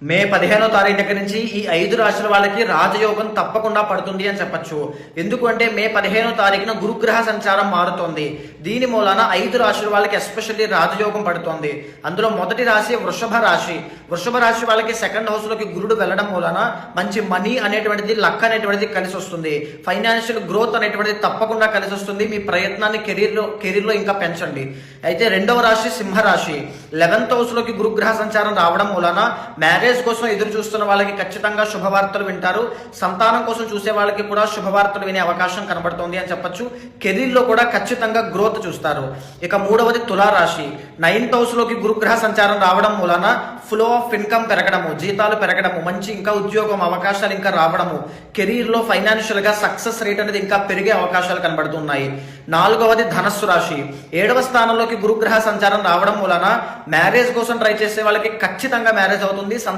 మే 15వ తారీఖు దగ్గర నుంచి ఈ 5 రాశుల వాళ్ళకి రాజయోగం తప్పకుండా పడుతుంది అని చెప్పొచ్చు. ఎందుకంటే మే 15వ తారీఖున గురుగ్రహ సంచారం మారుతోంది. దీని మూలాన 5 రాశుల వాళ్ళకి ఎస్పెషల్లీ రాజయోగం పడుతోంది. అందులో మొదటి రాశి వృషభ రాశి. వృషభ రాశి వాళ్ళకి సెకండ్ హౌస్ లోకి గురుడు వెళ్ళడం మూలాన మంచి మనీ అనేటువంటిది, లక్ అనేటువంటిది కలిసి వస్తుంది. ఫైనాన్షియల్ గ్రోత్ అనేటువంటిది తప్పకుండా కలిసి వస్తుంది. మీ ప్రయత్నాన్ని కెరీర్లో ఇంకా పెంచండి. అయితే రెండవ రాశి సింహరాశి. 11th హౌస్ లోకి గురుగ్రహ సంచారం రావడం మూలాన మ్యారేజ్ కోసం ఎదురు చూస్తున్న వాళ్ళకి ఖచ్చితంగా శుభవార్తలు వింటారు. సంతానం కోసం చూసే వాళ్ళకి కూడా శుభవార్తలు వినే అవకాశం కనబడుతోంది అని చెప్పొచ్చు. కెరీర్ లో కూడా ఖచ్చితంగా గ్రోత్ చూస్తారు. ఇక మూడవది తులారాశి. 9th హౌస్ లోకి గురుగ్రహ సంచారం రావడం మూలాన ఫ్లో ఆఫ్ ఇన్కమ్ పెరగడము, జీతాలు పెరగడము, మంచి ఇంకా ఉద్యోగం అవకాశాలు ఇంకా రావడము, కెరీర్ లో ఫైనాన్షియల్ గా సక్సెస్ రేట్ అనేది ఇంకా పెరిగే అవకాశాలు కనబడుతున్నాయి. నాలుగవది ధనస్సు రాశి. 7వ స్థానంలోకి గురుగ్రహ సంచారం రావడం మూలన మ్యారేజ్ కోసం ట్రై చేసే వాళ్ళకి ఖచ్చితంగా మ్యారేజ్ అవుతుంది.